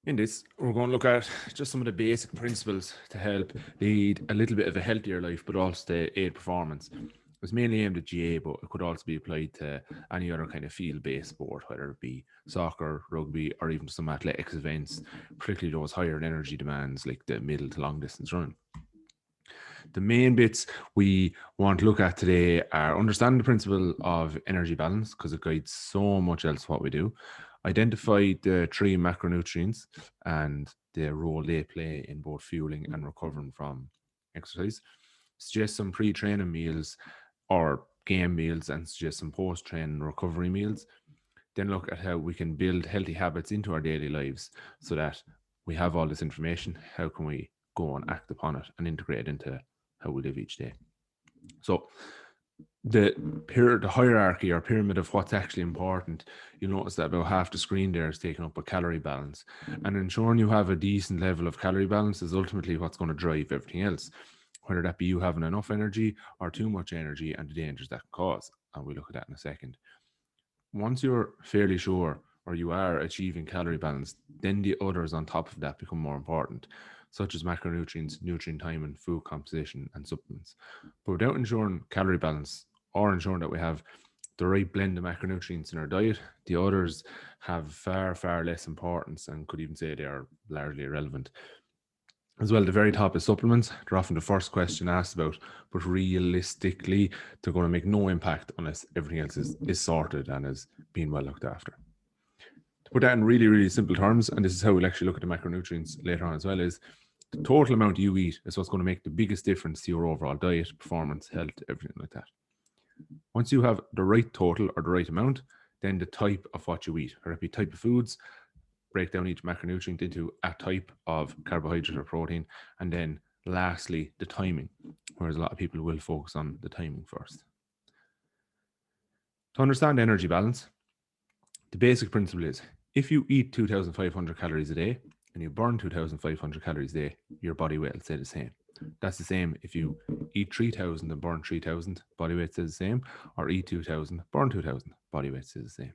In this, we're going to look at just some of the basic principles to help lead a little bit of a healthier life, but also to aid performance. It's mainly aimed at GA, but it could also be applied to any other kind of field-based sport, whether it be soccer, rugby, or even some athletics events, particularly those higher in energy demands like the middle to long distance running. The main bits we want to look at today are understanding the principle of energy balance because it guides so much else what we do. Identify the three macronutrients and the role they play in both fueling and recovering from exercise. Suggest some pre-training meals or game meals and suggest some post-training recovery meals. Then look at how we can build healthy habits into our daily lives so that we have all this information. How can we go and act upon it and integrate it into how we live each day? So the hierarchy or pyramid of what's actually important, you'll notice that about half the screen there is taken up by calorie balance. And ensuring you have a decent level of calorie balance is ultimately what's going to drive everything else, whether that be you having enough energy or too much energy and the dangers that can cause. And we'll look at that in a second. Once you're fairly sure or you are achieving calorie balance, then the others on top of that become more important, such as macronutrients, nutrient timing, food composition, and supplements. But without ensuring calorie balance or ensuring that we have the right blend of macronutrients in our diet, the others have far, far less importance and could even say they are largely irrelevant. As well, the very top is supplements. They're often the first question asked about, but realistically, they're going to make no impact unless everything else is sorted and is being well looked after. To put that in really, really simple terms, and this is how we'll actually look at the macronutrients later on as well, is the total amount you eat is what's going to make the biggest difference to your overall diet, performance, health, everything like that. Once you have the right total or the right amount, then the type of what you eat, or it be type of foods, break down each macronutrient into a type of carbohydrate or protein, and then lastly, the timing, whereas a lot of people will focus on the timing first. To understand energy balance, the basic principle is if you eat 2,500 calories a day and you burn 2,500 calories a day, your body weight will stay the same. That's the same if you eat 3,000 and burn 3,000, body weight stays the same, or eat 2,000, burn 2,000, body weight stays the same.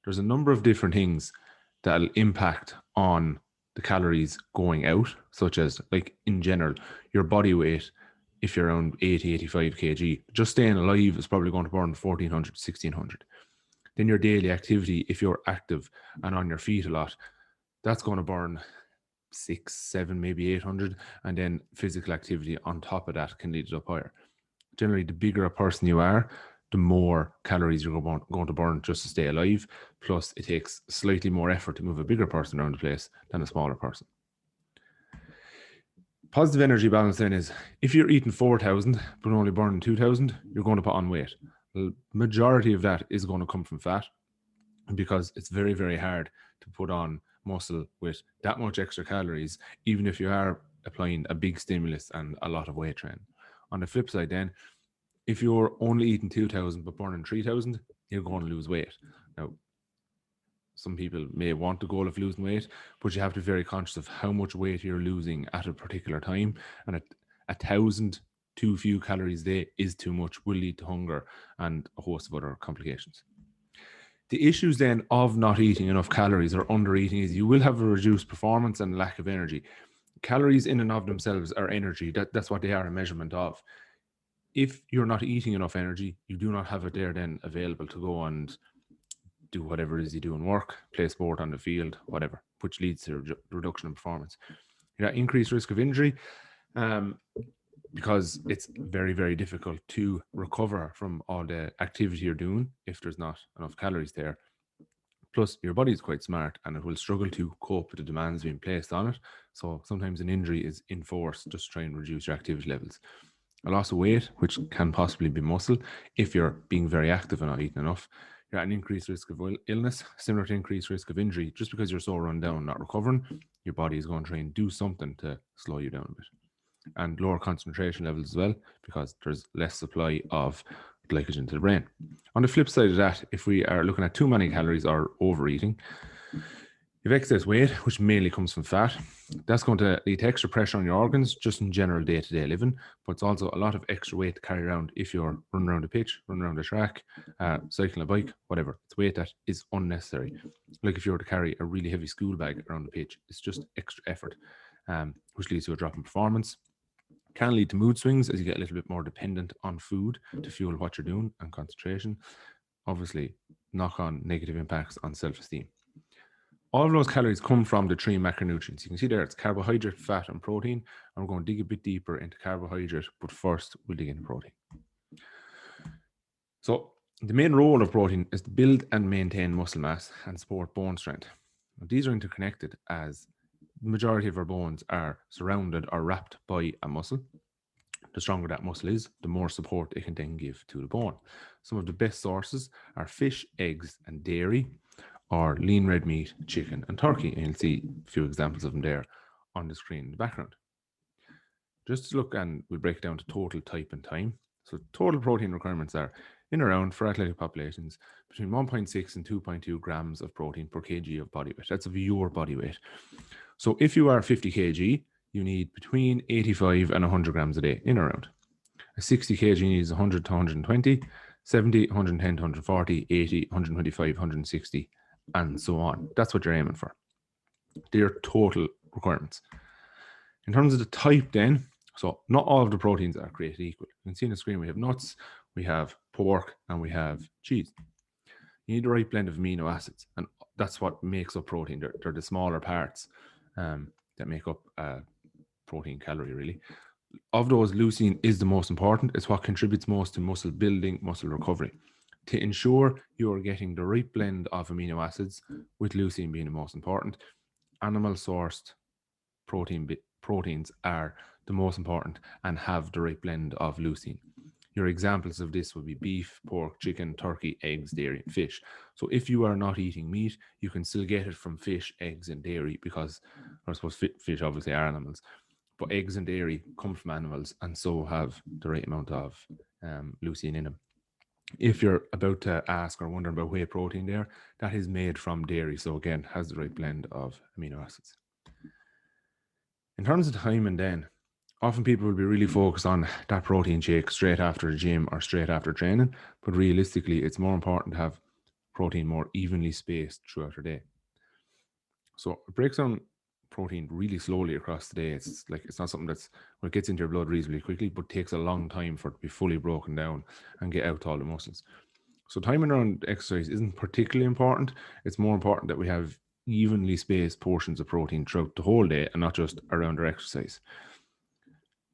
There's a number of different things that'll impact on the calories going out, such as, like, in general, your body weight, if you're around 80, 85 kg, just staying alive is probably going to burn 1,400 to 1,600. Then your daily activity, if you're active and on your feet a lot, that's going to burn 6, 7, maybe 800. And then physical activity on top of that can lead it up higher. Generally, the bigger a person you are, the more calories you're going to burn just to stay alive. Plus, it takes slightly more effort to move a bigger person around the place than a smaller person. Positive energy balance then is if you're eating 4,000 but only burning 2,000, you're going to put on weight. The majority of that is going to come from fat because it's very, very hard to put on muscle with that much extra calories, even if you are applying a big stimulus and a lot of weight training. On the flip side, then, if you're only eating 2,000 but burning 3,000, you're going to lose weight. Now, some people may want the goal of losing weight, but you have to be very conscious of how much weight you're losing at a particular time. And at 1,000 too few calories a day is too much, will lead to hunger and a host of other complications. The issues then of not eating enough calories or under eating is you will have a reduced performance and lack of energy. Calories in and of themselves are energy. That's what they are a measurement of. If you're not eating enough energy, you do not have it there then available to go and do whatever it is you do in work, play sport on the field, whatever, which leads to a reduction in performance. You got increased risk of injury because it's very, very difficult to recover from all the activity you're doing if there's not enough calories there. Plus, your body is quite smart and it will struggle to cope with the demands being placed on it. So sometimes an injury is enforced just to try and reduce your activity levels. A loss of weight, which can possibly be muscle, if you're being very active and not eating enough. You're at an increased risk of illness, similar to increased risk of injury. Just because you're so run down, not recovering, your body is going to try and do something to slow you down a bit. And lower concentration levels as well, because there's less supply of glycogen to the brain. On the flip side of that, if we are looking at too many calories or overeating, You have excess weight, which mainly comes from fat. That's going to lead to extra pressure on your organs, just in general day-to-day living, but it's also a lot of extra weight to carry around if you're running around a pitch, running around a track, cycling a bike, whatever. It's weight that is unnecessary. Like if you were to carry a really heavy school bag around the pitch, it's just extra effort, which leads to a drop in performance. Can lead to mood swings as you get a little bit more dependent on food to fuel what you're doing and concentration. Obviously, knock-on negative impacts on self-esteem. All of those calories come from the 3 macronutrients. You can see there it's carbohydrate, fat, and protein. And we're going to dig a bit deeper into carbohydrate, but first we'll dig into protein. So the main role of protein is to build and maintain muscle mass and support bone strength. Now, these are interconnected as the majority of our bones are surrounded or wrapped by a muscle. The stronger that muscle is, the more support it can then give to the bone. Some of the best sources are fish, eggs, and dairy, or lean red meat, chicken, and turkey. And you'll see a few examples of them there on the screen in the background. Just to look, and we'll break it down to total, type, and time. So total protein requirements are in around, for athletic populations, between 1.6 and 2.2 grams of protein per kg of body weight. That's of your body weight. So if you are 50 kg, you need between 85 and 100 grams a day, in around. A 60 kg needs 100 to 120, 70, 110 to 140, 80, 125, 160, and so on. That's what you're aiming for. They're total requirements. In terms of the type then, so not all of the proteins are created equal. You can see on the screen we have nuts, we have pork, and we have cheese. You need the right blend of amino acids, and that's what makes up protein. They're the smaller parts that make up protein calorie, really. Of those, leucine is the most important. It's what contributes most to muscle building, muscle recovery. To ensure you are getting the right blend of amino acids, with leucine being the most important, animal-sourced proteins are the most important and have the right blend of leucine. Your examples of this would be beef, pork, chicken, turkey, eggs, dairy, and fish. So if you are not eating meat, you can still get it from fish, eggs, and dairy, because I suppose fish obviously are animals, but eggs and dairy come from animals and so have the right amount of leucine in them. If you're about to ask or wondering about whey protein there, that is made from dairy. So again, has the right blend of amino acids. In terms of timing then, often people will be really focused on that protein shake straight after the gym or straight after training, but realistically, it's more important to have protein more evenly spaced throughout your day. So it breaks down protein really slowly across the day. It's not something that's, well, it gets into your blood reasonably quickly, but takes a long time for it to be fully broken down and get out to all the muscles. So timing around exercise isn't particularly important. It's more important that we have evenly spaced portions of protein throughout the whole day and not just around our exercise.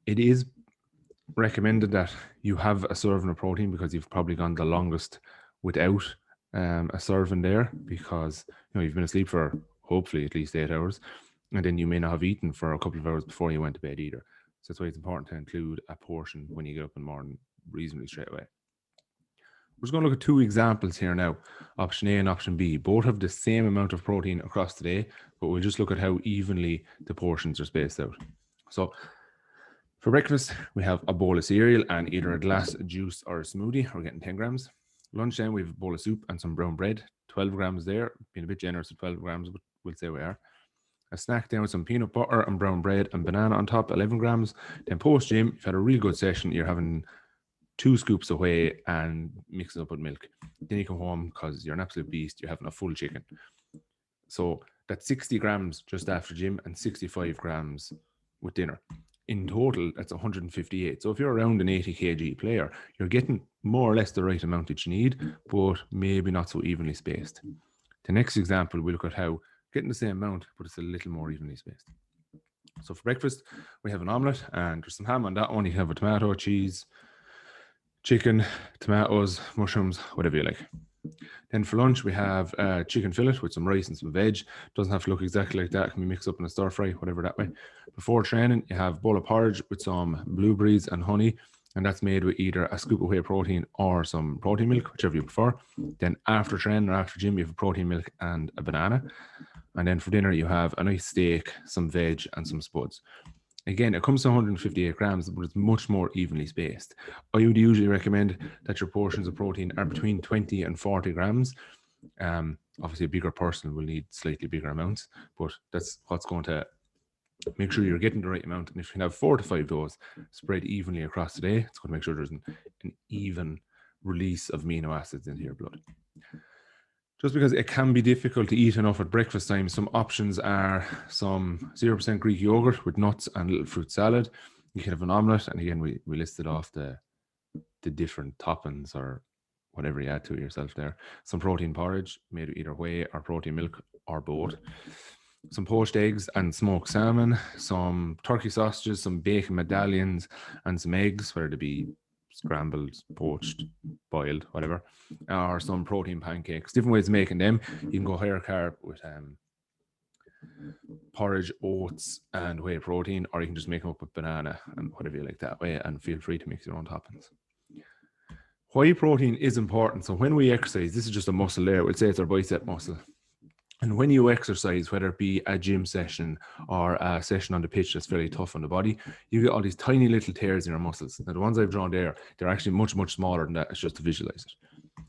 It is recommended that you have a serving of protein because you've probably gone the longest without a serving there, because you've been asleep for hopefully at least 8 hours, and then you may not have eaten for a couple of hours before you went to bed either. So that's why it's important to include a portion when you get up in the morning reasonably straight away. We're just going to look at 2 examples here now, option A and option B. Both have the same amount of protein across the day, but we'll just look at how evenly the portions are spaced out. So for breakfast, we have a bowl of cereal and either a glass of juice or a smoothie. We're getting 10 grams. Lunchtime, we have a bowl of soup and some brown bread, 12 grams there. Being a bit generous with 12 grams, but we'll say we are. A snack then with some peanut butter and brown bread and banana on top, 11 grams. Then post-gym, you've had a really good session. You're having 2 scoops of whey and mix it up with milk. Then you come home because you're an absolute beast. You're having a full chicken. So that's 60 grams just after gym and 65 grams with dinner. In total, that's 158. So if you're around an 80 kg player, you're getting more or less the right amount that you need, but maybe not so evenly spaced. The next example, we look at how getting the same amount, but it's a little more evenly spaced. So for breakfast, we have an omelette and there's some ham on that one. You can have a tomato, cheese, chicken, tomatoes, mushrooms, whatever you like. Then for lunch, we have a chicken fillet with some rice and some veg. Doesn't have to look exactly like that. It can be mixed up in a stir fry, whatever that way. Before training, you have a bowl of porridge with some blueberries and honey, and that's made with either a scoop of whey protein or some protein milk, whichever you prefer. Then after training or after gym, you have a protein milk and a banana. And then for dinner, you have a nice steak, some veg, and some spuds. Again, it comes to 158 grams, but it's much more evenly spaced. I would usually recommend that your portions of protein are between 20 and 40 grams. Obviously, a bigger person will need slightly bigger amounts, but that's what's going to make sure you're getting the right amount. And if you can have 4 to 5 of those spread evenly across the day, it's going to make sure there's an even release of amino acids into your blood. Just because it can be difficult to eat enough at breakfast time, some options are some 0% Greek yogurt with nuts and a little fruit salad. You can have an omelette, and again, we listed off the different toppings or whatever you add to it yourself there. Some protein porridge made of either whey or protein milk or both. Some poached eggs and smoked salmon, some turkey sausages, some bacon medallions, and some eggs, whether they be scrambled, poached, boiled, whatever, or some protein pancakes. Different ways of making them. You can go higher carb with porridge, oats, and whey protein, or you can just make them up with banana and whatever you like that way, and feel free to mix your own toppings. Whey protein is important. So when we exercise, this is just a muscle there. We'll say it's our bicep muscle. And when you exercise, whether it be a gym session or a session on the pitch that's fairly tough on the body, you get all these tiny little tears in your muscles. Now, the ones I've drawn there, they're actually much, much smaller than that. It's just to visualize it.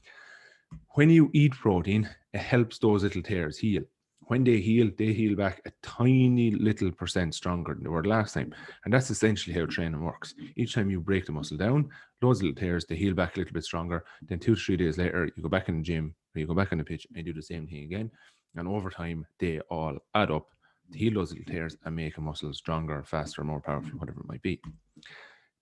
When you eat protein, it helps those little tears heal. When they heal back a tiny little percent stronger than they were last time. And that's essentially how training works. Each time you break the muscle down, those little tears, they heal back a little bit stronger. Then 2 to 3 days later, you go back in the gym, or you go back on the pitch and do the same thing again. And over time, they all add up to heal those little tears and make a muscle stronger, faster, more powerful, whatever it might be.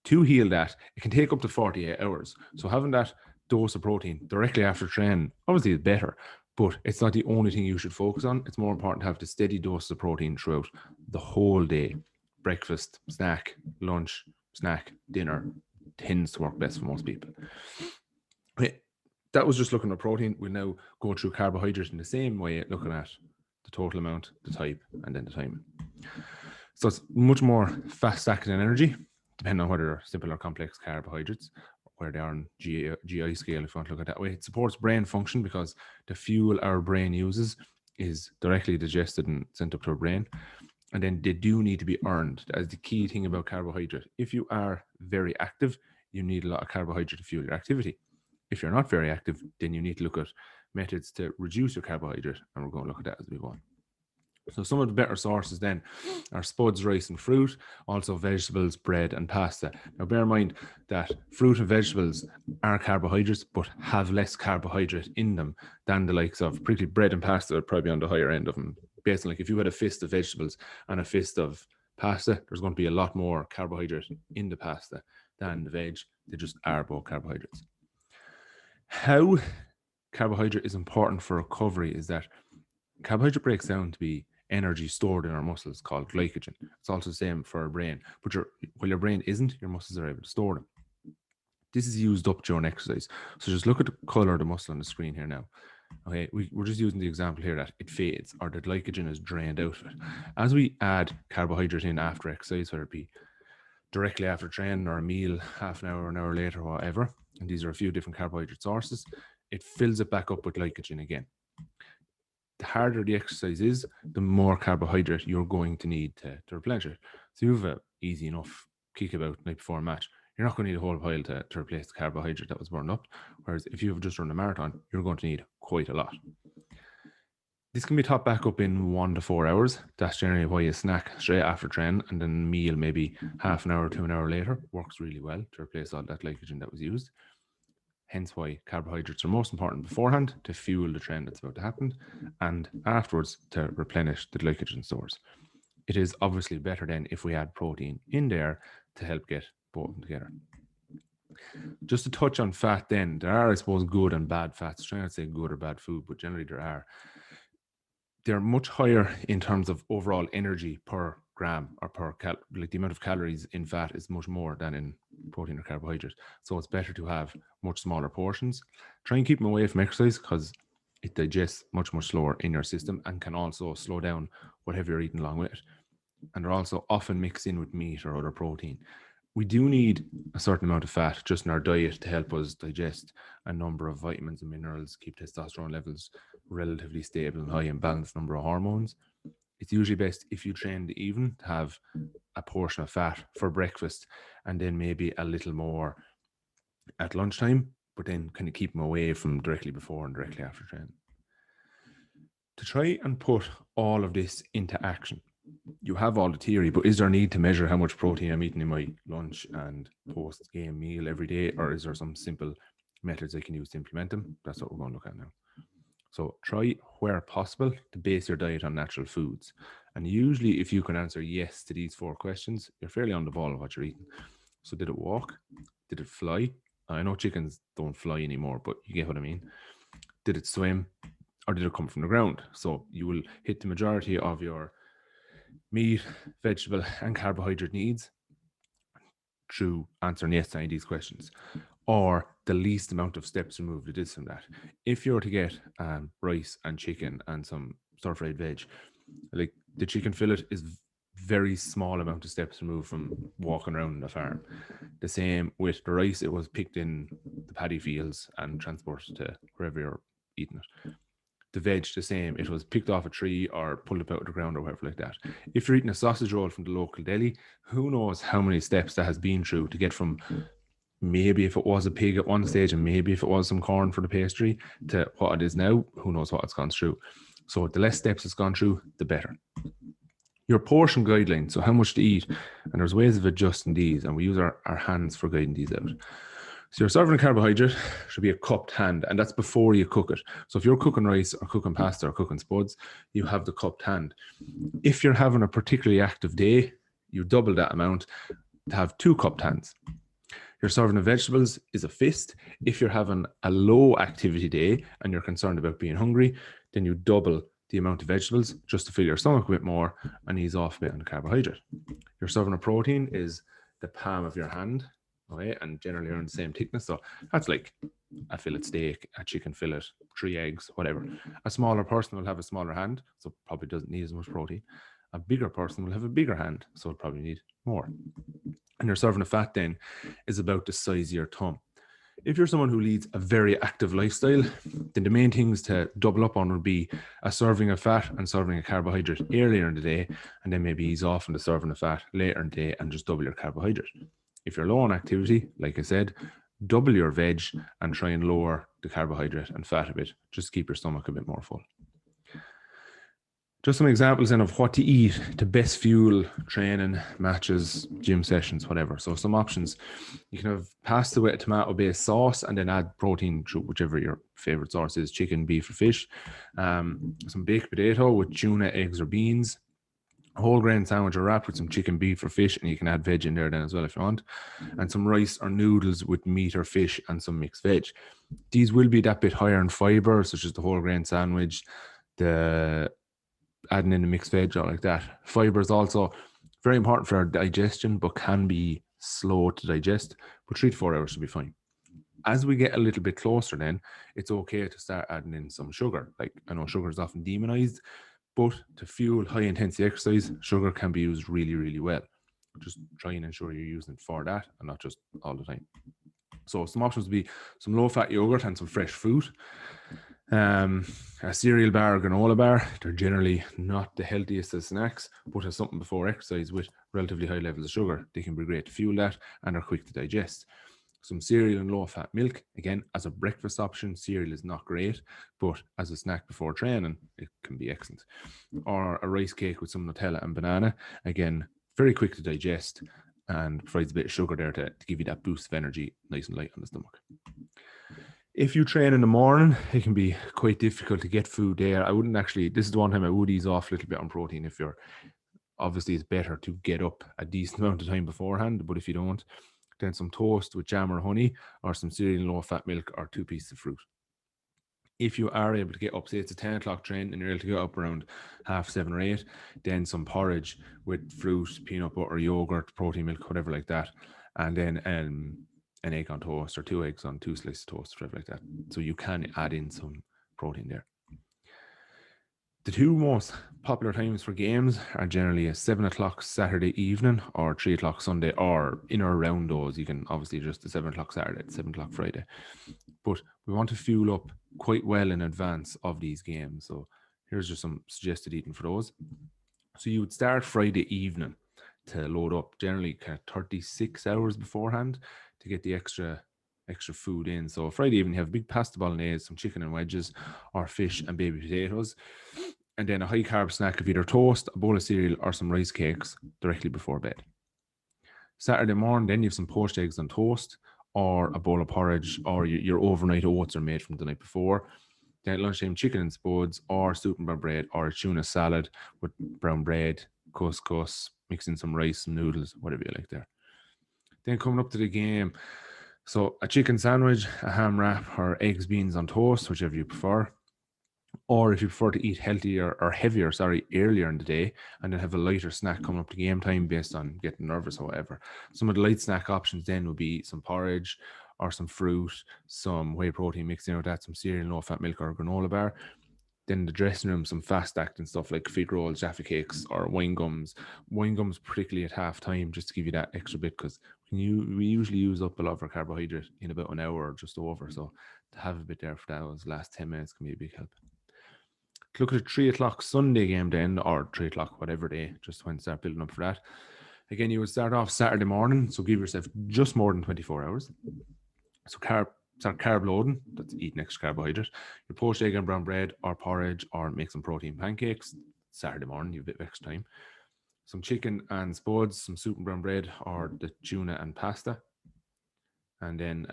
To heal that, it can take up to 48 hours. So having that dose of protein directly after training, obviously is better, but it's not the only thing you should focus on. It's more important to have the steady dose of protein throughout the whole day. Breakfast, snack, lunch, snack, dinner tends to work best for most people. That was just looking at protein. We'll now go through carbohydrates in the same way, looking at the total amount, the type, and then the timing. So it's much more fast acting energy, depending on whether they're simple or complex carbohydrates, where they are on GI scale, if you want to look at it that way. It supports brain function because the fuel our brain uses is directly digested and sent up to our brain. And then they do need to be earned. That is the key thing about carbohydrate. If you are very active, you need a lot of carbohydrate to fuel your activity. If you're not very active, then you need to look at methods to reduce your carbohydrate, and we're going to look at that as we go on. So some of the better sources then are spuds, rice, and fruit, also vegetables, bread, and pasta. Now, bear in mind that fruit and vegetables are carbohydrates, but have less carbohydrate in them than the likes of, particularly bread and pasta, are probably on the higher end of them. Basically, like if you had a fist of vegetables and a fist of pasta, there's going to be a lot more carbohydrate in the pasta than the veg. They just are both carbohydrates. How carbohydrate is important for recovery is that carbohydrate breaks down to be energy stored in our muscles called glycogen. It's also the same for our brain, but while your brain isn't, your muscles are able to store them. This is used up during exercise. So just look at the color of the muscle on the screen here now. Okay, we're just using the example here that it fades or the glycogen is drained out of it. As we add carbohydrate in after exercise, whether it be directly after training or a meal, half an hour later, whatever, and these are a few different carbohydrate sources, it fills it back up with glycogen again. The harder the exercise is, the more carbohydrate you're going to need to replenish it. So you have an easy enough kick about night before a match. You're not going to need a whole pile to replace the carbohydrate that was burned up. Whereas if you've just run a marathon, you're going to need quite a lot. This can be topped back up in 1 to 4 hours. That's generally why a snack straight after training and then a meal maybe half an hour to an hour later works really well to replace all that glycogen that was used. Hence why carbohydrates are most important beforehand to fuel the trend that's about to happen and afterwards to replenish the glycogen stores. It is obviously better then if we add protein in there to help get both of them together. Just to touch on fat then, there are, I suppose, good and bad fats. I'm trying not to say good or bad food, but generally there are. They're much higher in terms of overall energy per gram or per like the amount of calories in fat is much more than in protein or carbohydrate. So it's better to have much smaller portions. Try and keep them away from exercise because it digests much, much slower in your system and can also slow down whatever you're eating along with it. And they're also often mixed in with meat or other protein. We do need a certain amount of fat just in our diet to help us digest a number of vitamins and minerals, keep testosterone levels relatively stable and high and balanced number of hormones. It's usually best if you train the evening to have a portion of fat for breakfast and then maybe a little more at lunchtime, but then kind of keep them away from directly before and directly after training. To try and put all of this into action, you have all the theory, but is there a need to measure how much protein I'm eating in my lunch and post-game meal every day, or is there some simple methods I can use to implement them? That's what we're going to look at now. So try, where possible, to base your diet on natural foods. And usually, if you can answer yes to these 4 questions, you're fairly on the ball of what you're eating. So did it walk? Did it fly? I know chickens don't fly anymore, but you get what I mean. Did it swim? Or did it come from the ground? So you will hit the majority of your meat, vegetable, and carbohydrate needs through answering yes to any of these questions, or the least amount of steps removed it is from that. If you were to get rice and chicken and some stir-fried veg, like the chicken fillet is very small amount of steps removed from walking around the farm. The same with the rice, it was picked in the paddy fields and transported to wherever you're eating it. The veg, the same. It was picked off a tree or pulled up out of the ground or whatever like that. If you're eating a sausage roll from the local deli, who knows how many steps that has been through to get from maybe if it was a pig at one stage and maybe if it was some corn for the pastry to what it is now, who knows what it's gone through. So the less steps it's gone through, the better. Your portion guideline, so how much to eat, and there's ways of adjusting these, and we use our hands for guiding these out. So your serving of carbohydrate should be a cupped hand, and that's before you cook it. So if you're cooking rice or cooking pasta or cooking spuds, you have the cupped hand. If you're having a particularly active day, you double that amount to have 2 cupped hands. Your serving of vegetables is a fist. If you're having a low activity day and you're concerned about being hungry, then you double the amount of vegetables just to fill your stomach a bit more and ease off a bit on the carbohydrate. Your serving of protein is the palm of your hand, okay, and generally around the same thickness. So that's like a fillet steak, a chicken fillet, 3 eggs, whatever. A smaller person will have a smaller hand, so probably doesn't need as much protein. A bigger person will have a bigger hand, so it'll probably need more. And your serving of fat then is about the size of your thumb. If you're someone who leads a very active lifestyle, then the main things to double up on would be a serving of fat and serving of carbohydrate earlier in the day, and then maybe ease off on the serving of fat later in the day and just double your carbohydrate. If you're low on activity, like I said, double your veg and try and lower the carbohydrate and fat a bit, just to keep your stomach a bit more full. Just some examples then of what to eat to best fuel training, matches, gym sessions, whatever. So some options. You can have pasta with a tomato-based sauce and then add protein through whichever your favorite sauce is, chicken, beef, or fish. Some baked potato with tuna, eggs, or beans. A whole grain sandwich or wrap with some chicken, beef, or fish, and you can add veg in there then as well if you want. And some rice or noodles with meat or fish and some mixed veg. These will be that bit higher in fiber, such as the whole grain sandwich, the adding in the mixed veg or like that. Fiber is also very important for our digestion, but can be slow to digest. But 3 to 4 hours should be fine. As we get a little bit closer, then it's okay to start adding in some sugar. Like I know sugar is often demonized, but to fuel high intensity exercise, sugar can be used really, really well. Just try and ensure you're using it for that and not just all the time. So some options would be some low-fat yogurt and some fresh fruit. A cereal bar or granola bar, they're generally not the healthiest of snacks, but as something before exercise with relatively high levels of sugar, they can be great to fuel that and are quick to digest. Some cereal and low-fat milk, again, as a breakfast option, cereal is not great, but as a snack before training, it can be excellent. Or a rice cake with some Nutella and banana, again, very quick to digest and provides a bit of sugar there to give you that boost of energy, nice and light on the stomach. If you train in the morning, it can be quite difficult to get food there. I wouldn't actually, this is the one time I would ease off a little bit on protein if you're, obviously it's better to get up a decent amount of time beforehand, but if you don't, then some toast with jam or honey, or some cereal and low-fat milk, or 2 pieces of fruit. If you are able to get up, say it's a 10 o'clock train and you're able to get up around 7:30 or 8, then some porridge with fruit, peanut butter, yogurt, protein milk, whatever like that, and then an egg on toast or 2 eggs on 2 slices of toast, whatever like that. So you can add in some protein there. The 2 most popular times for games are generally a 7 o'clock Saturday evening or 3 o'clock Sunday, or in or around those. You can obviously adjust the 7 o'clock Saturday, 7 o'clock Friday. But we want to fuel up quite well in advance of these games. So here's just some suggested eating for those. So you would start Friday evening to load up, generally kind of 36 hours beforehand to get the extra food in. So Friday evening, you have a big pasta bolognese, some chicken and wedges, or fish and baby potatoes. And then a high carb snack of either toast, a bowl of cereal, or some rice cakes directly before bed. Saturday morning, then you have some poached eggs on toast, or a bowl of porridge, or your overnight oats are made from the night before. Then at lunchtime, chicken and spuds, or soup and brown bread, or a tuna salad with brown bread, couscous, mix in some rice, some noodles, whatever you like there. Then coming up to the game, so a chicken sandwich, a ham wrap, or eggs, beans on toast, whichever you prefer. Or if you prefer to eat healthier or heavier, earlier in the day, and then have a lighter snack coming up to game time based on getting nervous or whatever. Some of the light snack options then would be some porridge or some fruit, some whey protein mixed in with that, some cereal, no fat milk or a granola bar. Then the dressing room, some fast acting stuff like fig rolls, Jaffa cakes, or wine gums. Wine gums, particularly at half time, just to give you that extra bit, because we usually use up a lot of our carbohydrate in about an hour or just over. So to have a bit there for those last 10 minutes can be a big help. Look at a 3 o'clock Sunday game then, or 3 o'clock whatever day, just when start building up for that. Again, you would start off Saturday morning, so give yourself just more than 24 hours. So start carb loading, that's eating extra carbohydrate. Your poached egg and brown bread, or porridge, or make some protein pancakes. Saturday morning, you have a bit of extra time. Some chicken and spuds, some soup and brown bread, or the tuna and pasta. And then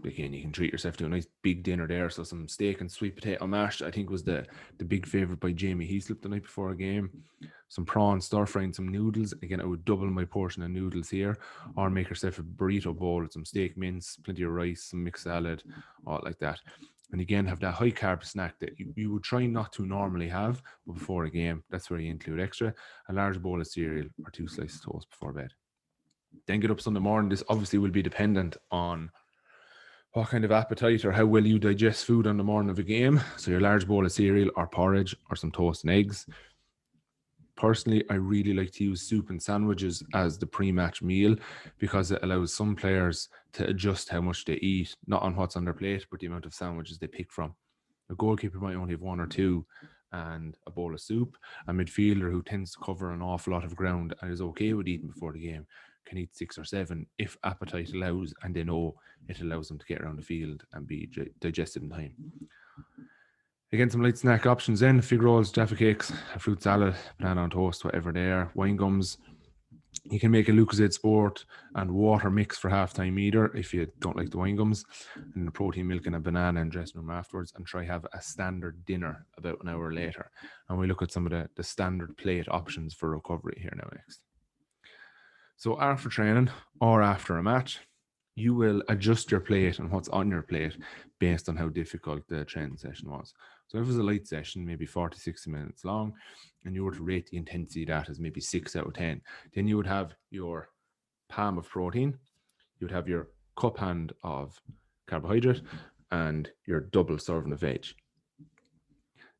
again, you can treat yourself to a nice big dinner there. So some steak and sweet potato mash, I think was the big favorite by Jamie Heaslip the night before a game. Some prawn stir fry and some noodles. Again, I would double my portion of noodles here, or make yourself a burrito bowl with some steak mince, plenty of rice, some mixed salad, all like that. And again, have that high carb snack that you would try not to normally have before a game. That's where you include extra, a large bowl of cereal or 2 slices of toast before bed. Then get up Sunday morning. This obviously will be dependent on what kind of appetite or how well you digest food on the morning of a game. So your large bowl of cereal or porridge or some toast and eggs. Personally, I really like to use soup and sandwiches as the pre-match meal, because it allows some players to adjust how much they eat, not on what's on their plate, but the amount of sandwiches they pick from. A goalkeeper might only have 1 or 2 and a bowl of soup. A midfielder who tends to cover an awful lot of ground and is okay with eating before the game can eat 6 or 7 if appetite allows, and they know it allows them to get around the field and be digested in time. Again, some light snack options then: fig rolls, Jaffa cakes, a fruit salad, banana on toast, whatever there, wine gums. You can make a Lucozade Sport and water mix for halftime either if you don't like the wine gums, and the protein milk and a banana and dressing room afterwards, and try have a standard dinner about an hour later. And we look at some of the standard plate options for recovery here now next. So after training or after a match, you will adjust your plate and what's on your plate based on how difficult the training session was. So if it was a light session, maybe 40, 60 minutes long, and you were to rate the intensity of that as maybe 6 out of 10, then you would have your palm of protein, you would have your cup hand of carbohydrate, and your double serving of veg,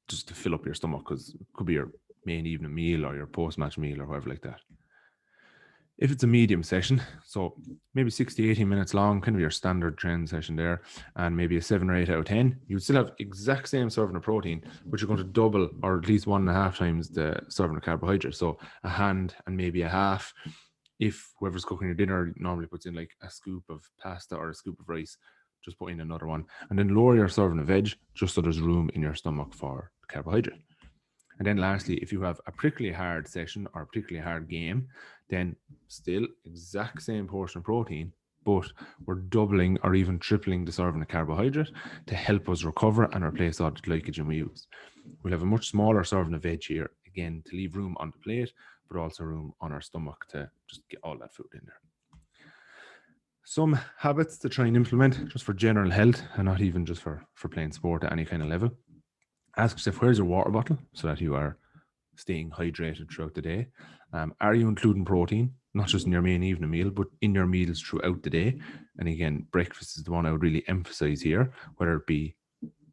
just to fill up your stomach, because it could be your main evening meal or your post-match meal or whatever like that. If it's a medium session, so maybe 60, 80 minutes long, kind of your standard training session there, and maybe a 7 or 8 out of 10, you would still have exact same serving of protein, but you're going to double or at least 1.5 times the serving of carbohydrate. So a hand and maybe a half. If whoever's cooking your dinner normally puts in like a scoop of pasta or a scoop of rice, just put in another one, and then lower your serving of veg just so there's room in your stomach for carbohydrate. And then lastly, if you have a particularly hard session or a particularly hard game, then still exact same portion of protein, but we're doubling or even tripling the serving of carbohydrate to help us recover and replace all the glycogen we use. We'll have a much smaller serving of veg here, again, to leave room on the plate, but also room on our stomach to just get all that food in there. Some habits to try and implement just for general health and not even just for playing sport at any kind of level. Ask yourself, where's your water bottle, so that you are staying hydrated throughout the day. Are you including protein, not just in your main evening meal, but in your meals throughout the day? And again, breakfast is the one I would really emphasize here, whether it be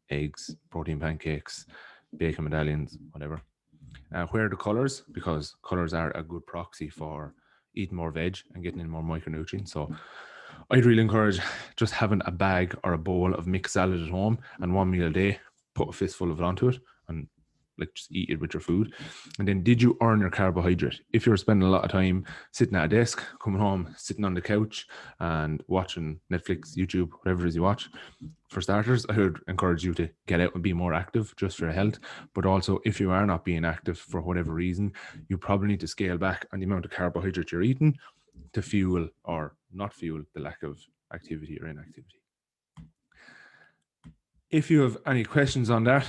eggs, protein pancakes, bacon medallions, whatever. Where are the colors? Because colors are a good proxy for eating more veg and getting in more micronutrients. So I'd really encourage just having a bag or a bowl of mixed salad at home, and one meal a day, put a fistful of it onto it, and like just eat it with your food. And then did you earn your carbohydrate? If you're spending a lot of time sitting at a desk, coming home, sitting on the couch and watching Netflix, YouTube, whatever it is you watch, for starters, I would encourage you to get out and be more active just for your health. But also, if you are not being active for whatever reason, you probably need to scale back on the amount of carbohydrate you're eating to fuel or not fuel the lack of activity or inactivity. If you have any questions on that,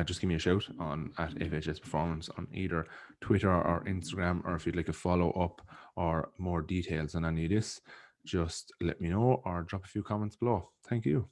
just give me a shout on at FHS Performance on either Twitter or Instagram, or if you'd like a follow up or more details on any of this, just let me know or drop a few comments below. Thank you.